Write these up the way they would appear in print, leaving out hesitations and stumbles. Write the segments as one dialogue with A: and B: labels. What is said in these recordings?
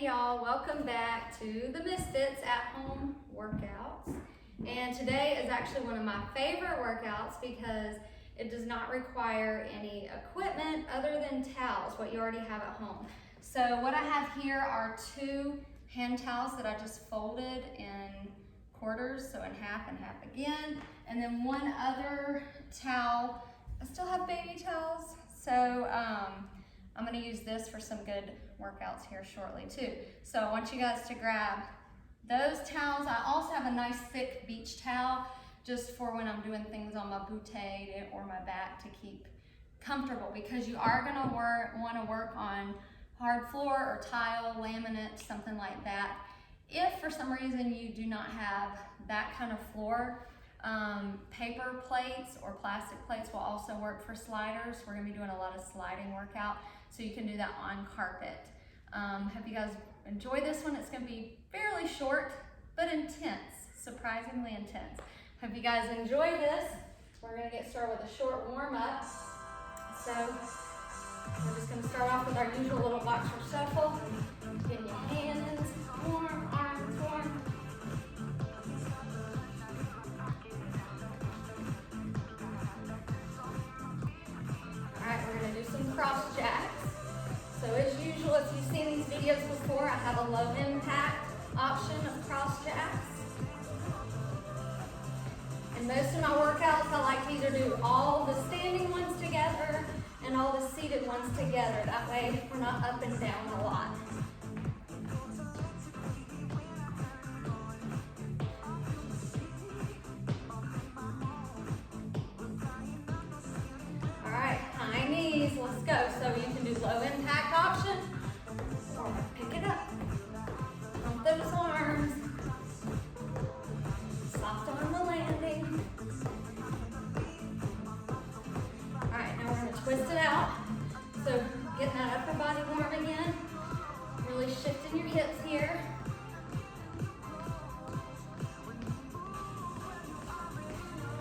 A: Hey y'all, welcome back to the MissFITS at home workouts. And today is actually one of my favorite workouts because it does not require any equipment other than towels, what you already have at home. So what I have here are 2 hand towels that I just folded in quarters, so in half and half again. And then one other towel. I still have baby towels, so I'm gonna use this for some good workouts here shortly too. So I want you guys to grab those towels. I also have a nice thick beach towel just for when I'm doing things on my bootay or my back to keep comfortable, because you are gonna wanna work on hard floor or tile, laminate, something like that. If for some reason you do not have that kind of floor, paper plates or plastic plates will also work for sliders. We're gonna be doing a lot of sliding workout, so you can do that on carpet. Hope you guys enjoy this one. It's gonna be fairly short, but intense, surprisingly intense. Hope you guys enjoy this. We're gonna get started with a short warm up. So we're just gonna start off with our usual little boxer shuffle. Getting your hands warm, arms warm. All right, we're gonna do some cross jacks. So as usual, if you've seen these videos before, I have a low impact option of cross jacks. And most of my workouts, I like to either do all the standing ones together and all the seated ones together. That way we're not up and down a lot. All right, high knees, let's go. So you can do low impact option or pick it up. Pump those arms. Soft on the landing. All right, now we're gonna twist it out. So getting that upper body warm again. Really shifting your hips here.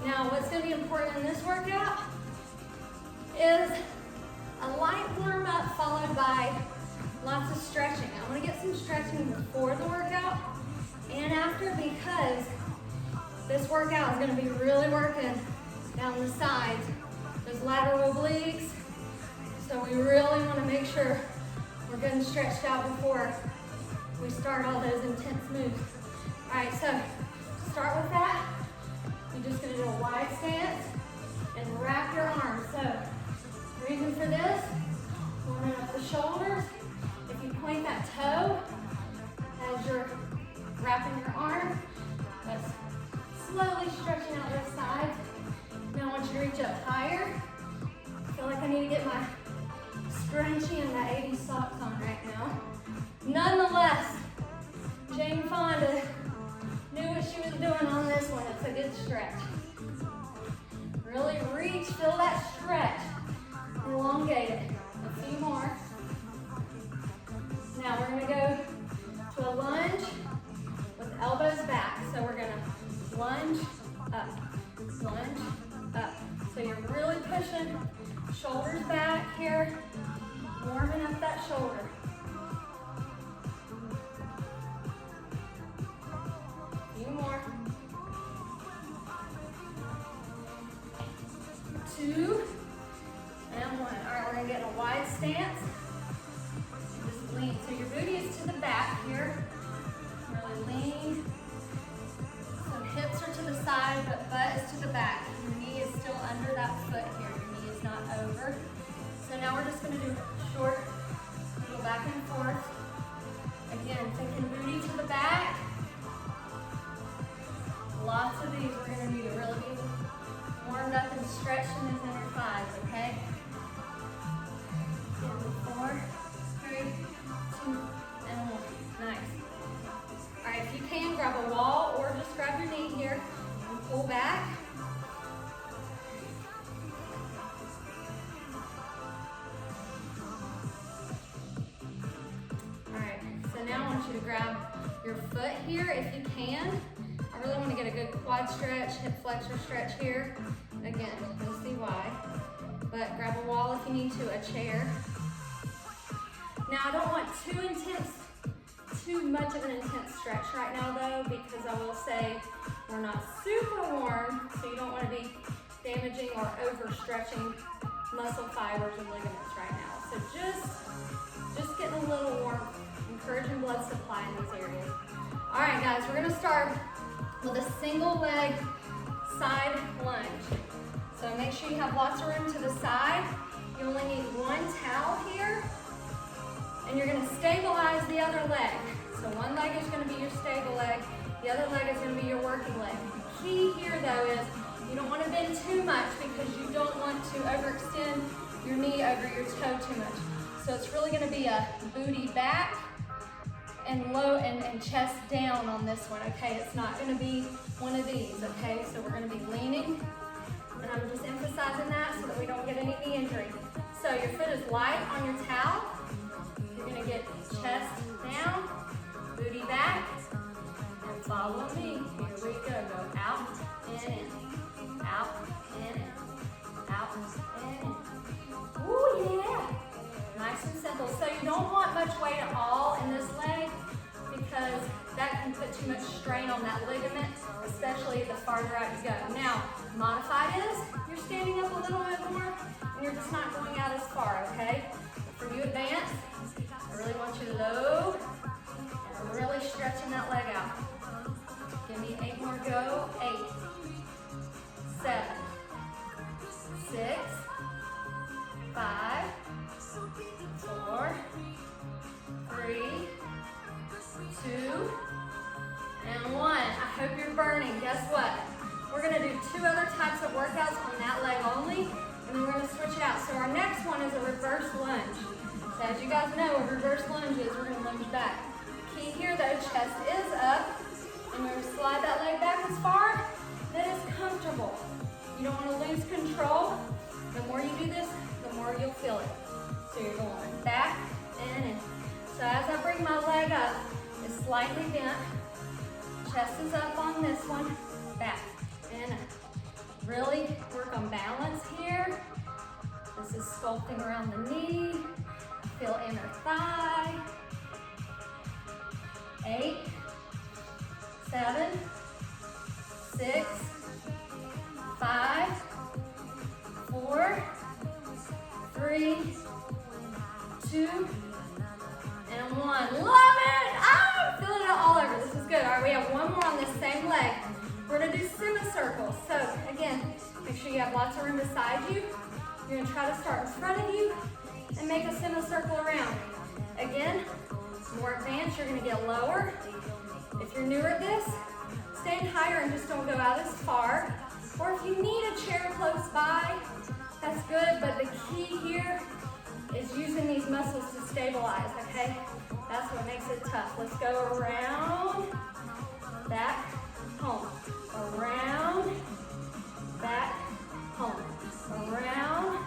A: Now what's gonna be important in this workout is a light warm up followed by lots of stretching. I want to get some stretching before the workout and after, because this workout is going to be really working down the sides, those lateral obliques. So we really want to make sure we're getting stretched out before we start all those intense moves. All right, so to start with that, you're just going to do a wide stance and wrap your arms. So reason for this, warming up the shoulders. If you point that toe as you're wrapping your arm, that's slowly stretching out those sides. Now I want you to reach up higher. I feel like I need to get my scrunchie and my 80s socks on right now. Nonetheless, Jane Fonda knew what she was doing on this one. It's a good stretch. Really reach, feel that stretch. Elongate it. A few more. Now we're going to go to a lunge with elbows back. So we're going to lunge up, So you're really pushing shoulders back here, warming up that shoulder. A few more. 2. And 1. All right, we're gonna get in a wide stance. Just lean. So your booty is to the back here. Really lean. So hips are to the side, but butt is to the back. Your knee is still under that foot here. Your knee is not over. So now we're just gonna do short, little back and forth. Again, thinking booty to the back. Lots of these we're gonna need to really be warmed up and stretched in those inner thighs, okay? 4, 3, 2, and 1. Nice. All right, if you can, grab a wall or just grab your knee here and pull back. All right, so now I want you to grab your foot here if you can. I really want to get a good quad stretch, hip flexor stretch here. Again, you'll see why. But grab a wall if you need to, a chair. Now I don't want too intense too much of an intense stretch right now though, because I will say we're not super warm, so you don't want to be damaging or overstretching muscle fibers and ligaments right now. So just getting a little warm, encouraging blood supply in these areas. All right, guys, we're gonna start with a single leg side lunge. So make sure you have lots of room to the side. You only need one towel here, and you're gonna stabilize the other leg. So one leg is gonna be your stable leg, the other leg is gonna be your working leg. The key here though is you don't wanna bend too much because you don't want to overextend your knee over your toe too much. So it's really gonna be a booty back and low and chest down on this one, okay? It's not gonna be one of these, okay? So we're gonna be leaning, and I'm just emphasizing that so that we don't get any knee injury. So your foot is light on your towel. You're gonna get chest down, booty back, and follow me. Here we go. Go out and in, out and in, out and in. Ooh, yeah. Nice and simple. So you don't want much weight at all in this leg because that can put too much strain on that ligament, especially the farther out you go. Now, modified is you're standing up a little bit more and you're just not going out as far, okay? For you advance, I really want you low and really stretching that leg out. Give me 8 more, go. 8, 7, 6, 5, 4, 3, 2, and 1. I hope you're burning. Guess what? We're gonna do 2 other types of workouts on that leg only, and then we're gonna switch it out. So our next one is a reverse lunge. So as you guys know, a reverse lunge is we're gonna lunge back. Key here though, chest is up, and we're gonna slide that leg back as far that is comfortable. You don't wanna lose control. The more you do this, the more you'll feel it. So you're going back and in. So as I bring my leg up, it's slightly bent. Chest is up on this one. Back and up. Really work on balance here. This is sculpting around the knee. Feel inner thigh. 8, 7, 6, 5, 4, 3, 2, and 1. Love it! Ah, I'm feeling it all over. This is good. All right, we have one more on this same leg. We're gonna do semicircles. So again, make sure you have lots of room beside you. You're gonna try to start in front of you and make a semicircle around. Again, more advanced, you're gonna get lower. If you're newer at this, stand higher and just don't go out as far. Or if you need a chair close by, that's good, but the key here is using these muscles to stabilize, okay? That's what makes it tough. Let's go around, back, home. Around, back, home. Around,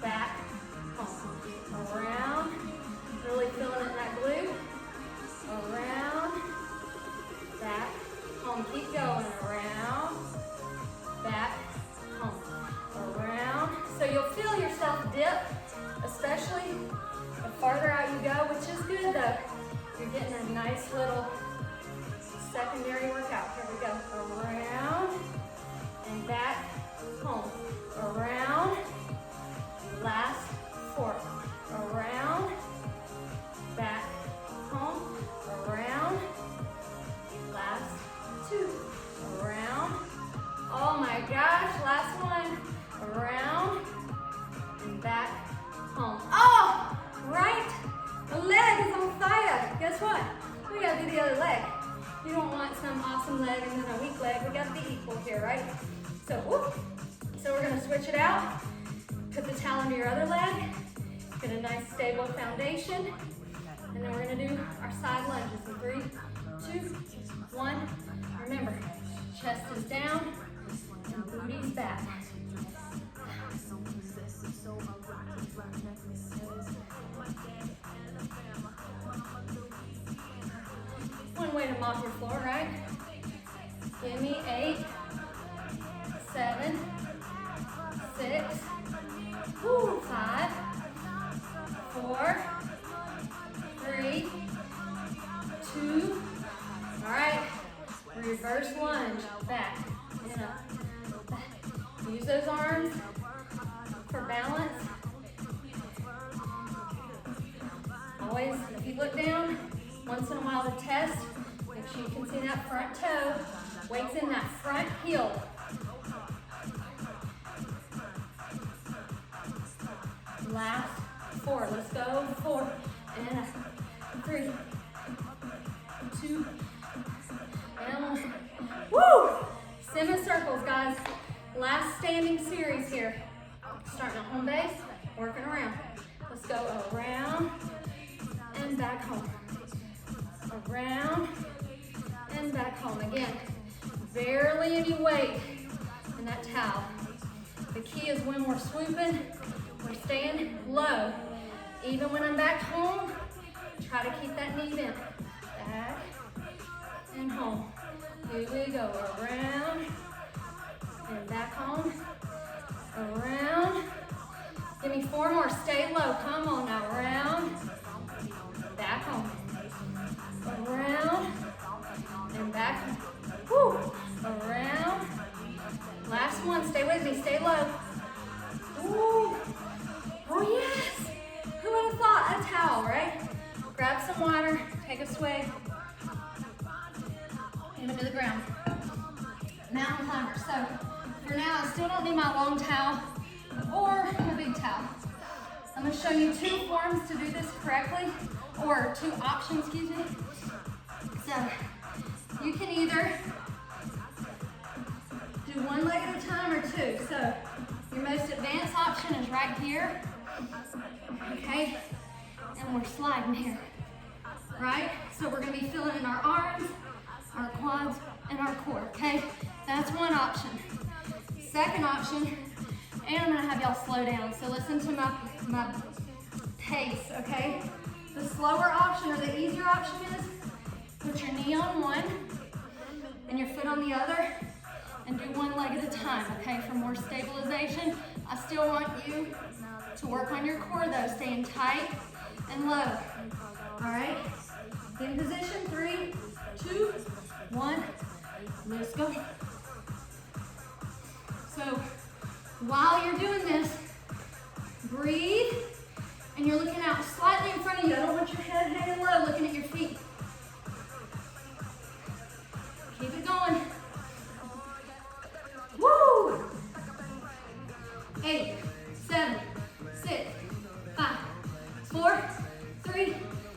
A: back, home. Around, really feeling it in that glute. Around, back, home. Keep going. Around, back, home. Around. So you'll feel yourself dip, especially the farther out you go, which is good though. You're getting a nice little secondary workout. Here we go. Around and back, home. Around, last 4. Around, back, home. Around, last 2. Around. Oh my gosh, last one. Around and back, home. Oh, right. The leg is on fire. Guess what? We gotta do the other leg. You don't want some awesome leg and then a weak leg. We gotta be equal here, right? So, whoop. So we're gonna switch it out. Put the towel under your other leg. Get a nice stable foundation. And then we're gonna do our side lunges in 3, 2, 1. Remember, chest is down and booty's back. One way to mop your floor, right? Give me 8, 7, 6, 5, 4, 3, always, if you look down, once in a while to test, make sure you can see that front toe. Weight's in that front heel. Last 4, let's go. 4, and 3, 2, and 1. Woo! Semicircles, guys. Last standing series here. Starting at home base, working around. Let's go around and back home. Around and back home. Again, barely any weight in that towel. The key is when we're swooping, we're staying low. Even when I'm back home, try to keep that knee bent. Back and home. Here we go. Around and back home. Around. Give me 4 more. Stay low. Come on now. Around. Back home. Around. And back. Woo. Around. Last one. Stay with me. Stay low. Woo. Oh, yes. Who would have thought? A towel, right? Grab some water. Take a swig. Hand it to the ground. Mountain climber. So for now, I still don't need my long towel or a big towel. I'm going to show you 2 forms to do this correctly, or 2 options, excuse me. So you can either do 1 leg at a time or 2. So your most advanced option is right here, okay? And we're sliding here, right? So we're going to be filling in our arms, our quads, and our core, okay? That's one option. Second option, and I'm gonna have y'all slow down, so listen to my pace, okay? The slower option, or the easier option, is put your knee on one and your foot on the other, and do 1 leg at a time, okay? For more stabilization. I still want you to work on your core though, staying tight and low, all right? In position, 3, 2, 1, let's go. So while you're doing this, breathe, and you're looking out slightly in front of you. I don't want your head hanging low, looking at your feet. Keep it going. Woo! 8, 7, 6, 5, 4, 3,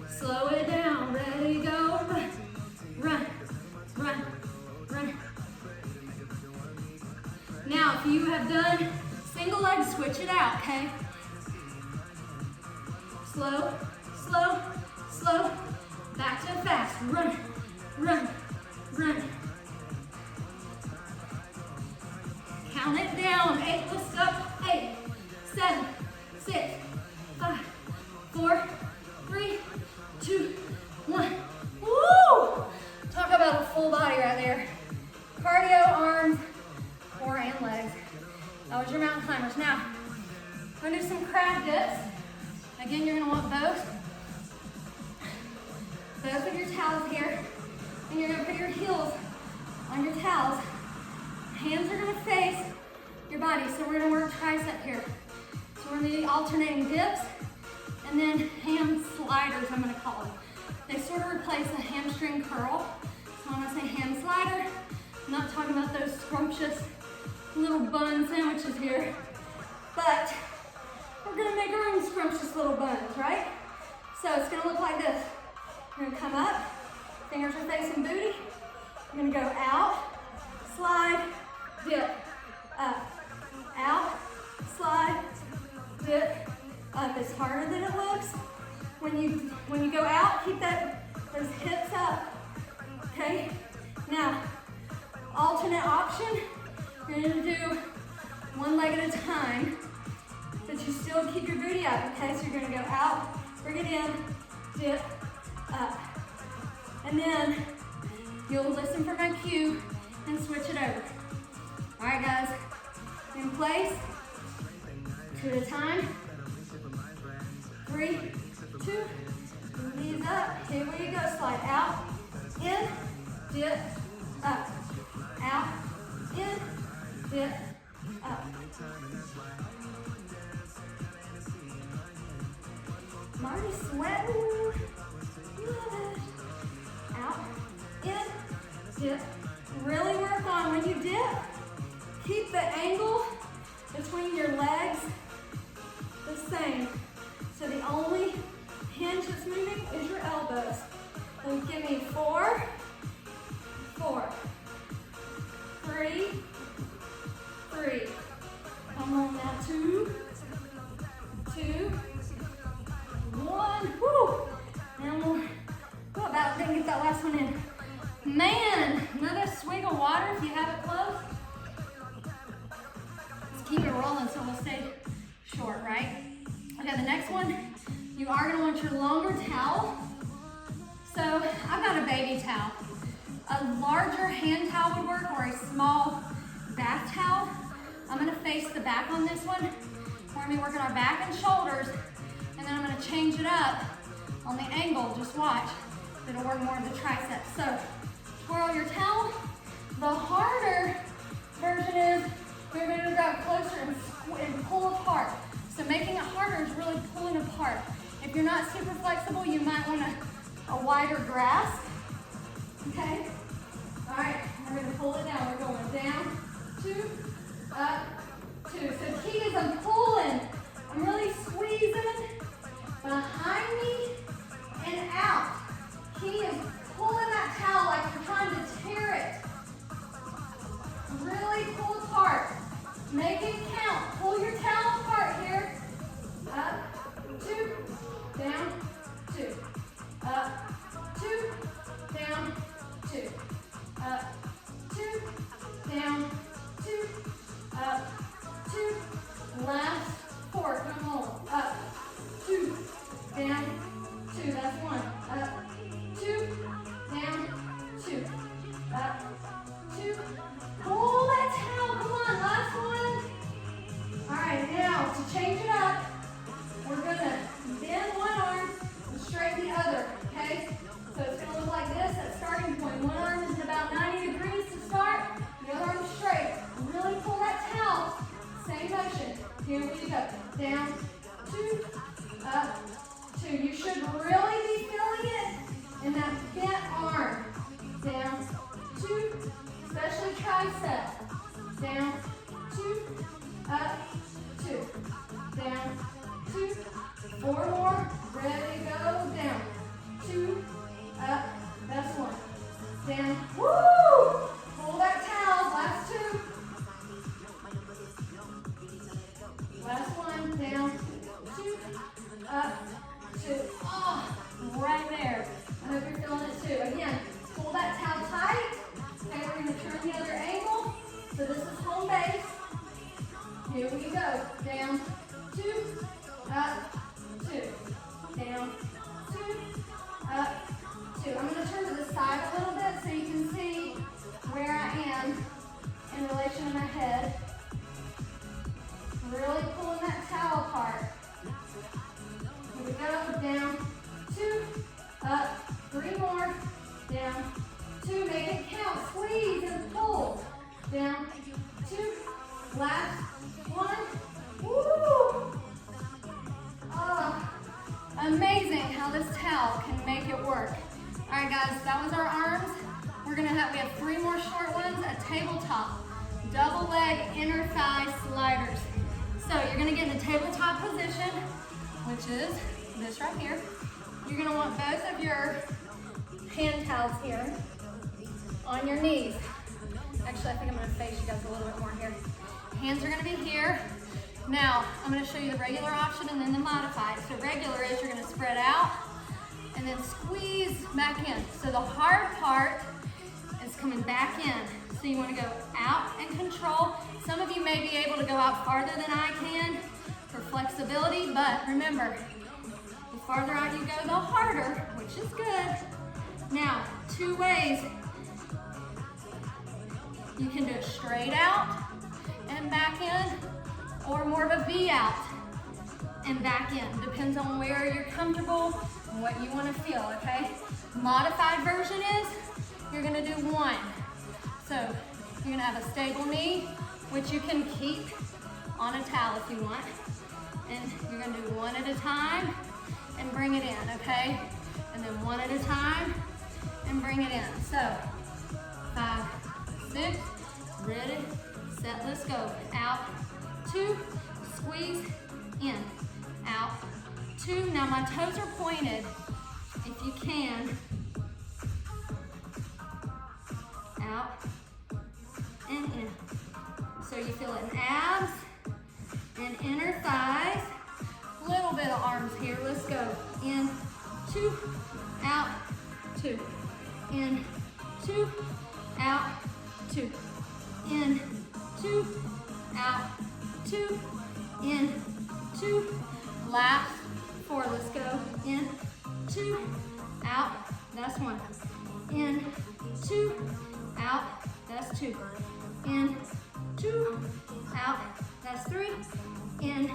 A: slow it down, ready, go, run, run, run, run. Now, if you have done single leg, switch it out, okay? Slow, slow, slow, back to fast, run, run, run. Count it down, 8, let's go, 8, 7, 6, 5, 4, 3, 2, 1. Woo! Talk about a full body right there. Cardio, arms, core, and legs. That was your mountain climbers. Now, we're gonna do some crab dips. Again, you're gonna want both of your towels here, and you're gonna put your heels on your towels. Hands are gonna face your body, so we're gonna work tricep here. So we're gonna be alternating dips and then ham sliders, I'm gonna call them. They sort of replace a hamstring curl. So when I say ham slider, I'm not talking about those scrumptious little bun sandwiches here, but we're gonna make our own scrumptious little buns, right? So it's gonna look like this. We're gonna come up, fingers are facing booty. We're gonna go out, slide, dip, up, out, slide, dip, up. It's harder than it looks. When you go out, keep those hips up, okay? Now, alternate option, you're gonna do 1 leg at a time, but you still keep your booty up, okay? So you're gonna go out, bring it in, dip, up. And then you'll listen for my cue and switch it over. All right, guys, in place, 2 at a time, 3, 2, knees up, here we go, slide out, in, dip, up, out, in, dip, up. I'm already sweating. Love it. Out, in, dip. Really work on when you dip, keep the angle between your legs the same. So the only hinge that's moving is your elbows. So give me 4, 4, 3, 3. Come on now, 2, 2, 1. Woo! Now more. Oh, about didn't get that last one in. Man, another swig of water if you have it close. Let's keep it rolling so we'll stay short, right? Okay, the next one, you are gonna want your longer towel. So I've got a baby towel. A larger hand towel would work, or a small bath towel. I'm gonna face the back on this one. We're gonna be working our back and shoulders, and then I'm gonna change it up on the angle, just watch. It'll work more of the triceps. So twirl your towel. The harder version is you're going to grab closer and pull apart. So making it harder is really pulling apart. If you're not super flexible, you might want a wider grasp. Okay? All right, we're going to pull it down. We're going down, 2, up, 2. So key is I'm pulling. I'm really squeezing behind me and out. Key is pulling that towel like you're trying to tear it. Really pull apart. Make it count. Pull your towel apart here. Up, 2, down, 2. Up, 2, down, 2. Up, 2, down, 2. Up, 2. Last 4. Come on. Up, 2, down, 2. That's 1. Up, 2, down, 2, up, 2. Pull that towel, come on, last one. All right, now to change it up, we're gonna bend one arm and straighten the other, okay? So it's gonna look like this at starting point. One arm is at about 90 degrees to start, the other arm is straight. Really pull that towel, same motion. Here we go, down, 2, up, 2. You should really be feeling it in that bent arm. Down, 2, especially tricep. Down, 2, up, 2. Down, 2, 4 more. Ready, go, down. 2, up, that's 1. Down, woo! Pull that towel, last 2. Last 1, down, 2, up, 2. Oh, right there. I hope you're feeling it too. Again, pull that towel tight. Okay, we're going to turn the other angle. So this is home base. Here we go. Down, 2, up, 2. Down, 2, up, 2. I'm going to turn to the side a little bit so you can see where I am in relation to my head. Really pulling that towel apart. Here we go. Down, 2, up, 3 more, down, 2, make it count, squeeze and pull, down, 2, last 1, woo! Oh, amazing how this towel can make it work. All right guys, that was our arms. We have 3 more short ones, a tabletop, double leg, inner thigh sliders. So you're gonna get in a tabletop position, which is this right here. You're gonna want both of your hand towels here on your knees. Actually, I think I'm gonna face you guys a little bit more here. Hands are gonna be here. Now, I'm gonna show you the regular option and then the modified. So regular is you're gonna spread out and then squeeze back in. So the hard part is coming back in. So you wanna go out and control. Some of you may be able to go out farther than I can for flexibility, but remember, the farther out you go, the harder, which is good. Now, 2 ways. You can do it straight out and back in, or more of a V out and back in. Depends on where you're comfortable and what you want to feel, okay? Modified version is, you're gonna do 1. So, you're gonna have a stable knee, which you can keep on a towel if you want. And you're gonna do 1 at a time. and bring it in, okay? And then one at a time and bring it in. So 5, 6, ready, set, let's go. Out, 2, squeeze, in, out, 2. Now my toes are pointed, if you can. Out, and in. So you feel it in abs and inner thighs. Little bit of arms here, let's go. In, 2, out, 2. In, 2, out, 2. In, 2, out, 2. In, 2, last 4, let's go. In, 2, out, that's 1. In, 2, out, that's 2. In, 2, out, that's 3. In,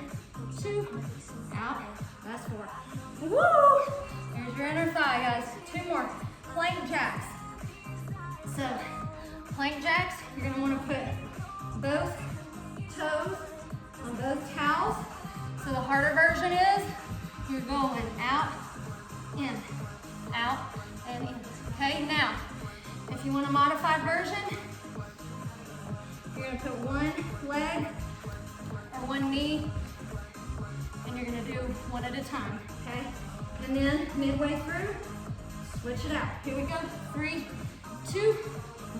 A: 2, out, that's 4. Woo! Here's your inner thigh, guys. 2 more. Plank jacks. So, plank jacks, you're gonna wanna put both toes on both towels. So the harder version is, you're going out, in, and in. Okay, now, if you want a modified version, you're gonna put one leg or one knee, and you're gonna do one at a time, okay? And then midway through, switch it out. Here we go, 3, 2,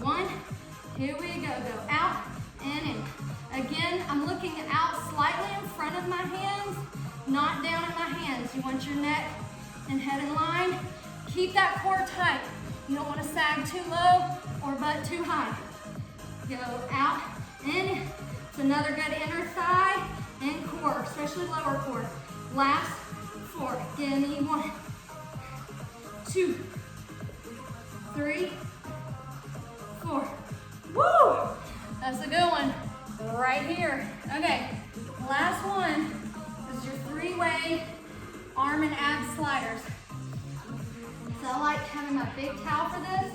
A: 1. Here we go, go out and in. Again, I'm looking out slightly in front of my hands, not down in my hands. You want your neck and head in line. Keep that core tight. You don't want to sag too low or butt too high. Go out and in. It's another good inner thigh and core, especially lower core. Last 4. Give me 1, 2, 3, 4. Woo! That's a good one. Right here. Okay, last one is your 3-way arm and ab sliders. So I like having my big towel for this,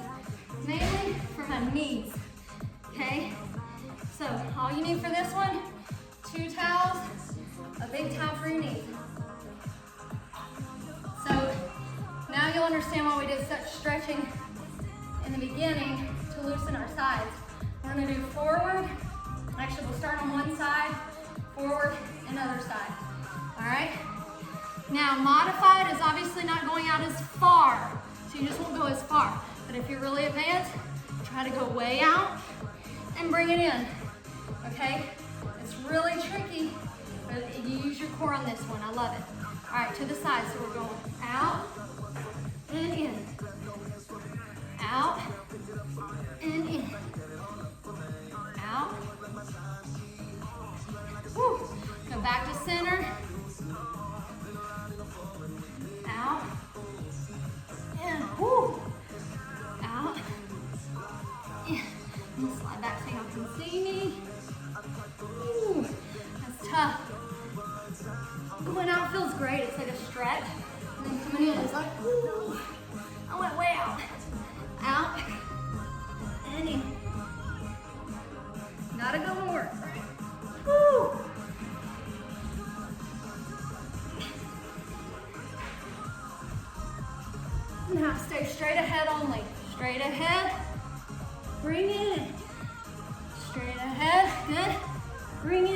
A: mainly for my knees, okay? So all you need for this one, 2 towels, a big towel for your knees. So now you'll understand why we did such stretching in the beginning to loosen our sides. We're gonna do forward. Actually, we'll start on one side, forward, and other side. All right? Now, modified is obviously not going out as far, so you just won't go as far. But if you're really advanced, try to go way out and bring it in, okay? It's really tricky, but you use your core on this one. I love it. All right, to the side, so we're going out and in, out and in, out. Woo. Go back to center. Out. In. Woo. Out. In. I'm gonna slide back so y'all can see me. Woo. That's tough. Going out feels great. It's like a stretch. And then coming in is like, woo. I went way out. Out. And in. Gotta go more. Woo! Now stay straight ahead only. Straight ahead. Bring it in. Straight ahead. Good. Bring it in.